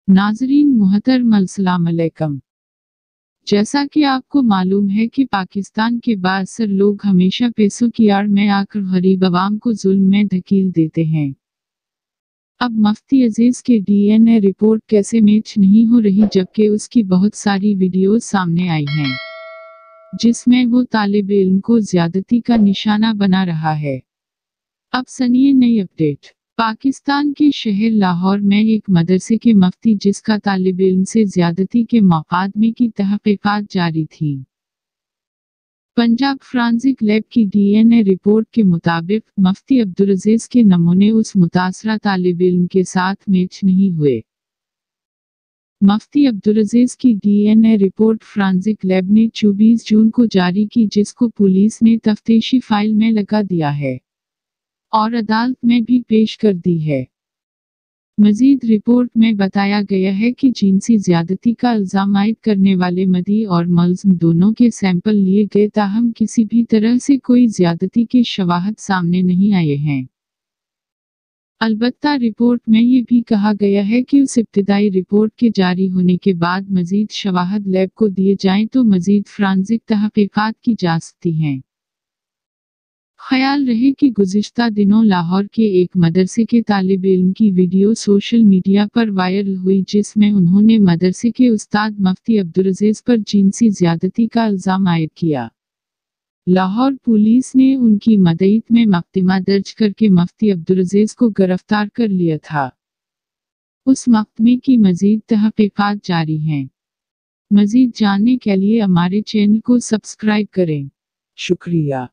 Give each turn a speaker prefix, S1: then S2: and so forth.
S1: नाज़रीन मुहतरम अस्सलाम अलैकुम। जैसा कि आपको मालूम है कि पाकिस्तान के बाअसर लोग हमेशा पैसों की आड़ में आकर गरीब अवाम को जुल्म में धकेल देते हैं। अब मुफ्ती अजीज के डीएनए रिपोर्ट कैसे मैच नहीं हो रही, जबकि उसकी बहुत सारी वीडियोस सामने आई हैं जिसमें वो तालिब इल्म को ज्यादती का निशाना बना रहा है। अब सुनिए नई अपडेट। पाकिस्तान के शहर लाहौर में एक मदरसे के मुफ्ती जिसका तालिब इल्म से ज्यादती के मुकदमे की तहकीकात जारी थी। पंजाब फ्रांसिक लैब की डीएनए रिपोर्ट के मुताबिक मुफ्ती अब्दुलअजीज के नमूने उस मुतासरा तालिब इल्म के साथ मैच नहीं हुए। मुफ्ती अब्दुलअजीज की डीएनए रिपोर्ट फ्रांसिक लैब ने 24 जून को जारी की, जिसको पुलिस ने तफ्तीशी फाइल में लगा दिया है और अदालत में भी पेश कर दी है। मजीद रिपोर्ट में बताया गया है कि जिनसी ज्यादती का इल्जाम आयद करने वाले मदी और मुल्ज़िम दोनों के सैंपल लिए गए, ताहम किसी भी तरह से कोई ज्यादती के शवाहद सामने नहीं आए हैं। अलबत्ता रिपोर्ट में ये भी कहा गया है कि उस इब्तिदाई रिपोर्ट के जारी होने के बाद मजीद शवाहद लैब को दिए जाएं तो मजीद फ्रांसिक तहकीकात की जा सकती हैं। ख्याल रहे कि गुज़िश्ता दिनों लाहौर के एक मदरसे के तालिब इल्म की वीडियो सोशल मीडिया पर वायरल हुई, जिसमें उन्होंने मदरसे के उस्ताद मुफ्ती अब्दुलअजीज पर जिनसी ज्यादती का इल्जाम आयद किया। लाहौर पुलिस ने उनकी मदईत में मुकदमा दर्ज करके मुफ्ती अब्दुलअजीज को गिरफ्तार कर लिया था। उस मुकदमे की मजीद तहकीकात जारी हैं। मजीद जानने के लिए हमारे चैनल को सब्सक्राइब करें। शुक्रिया।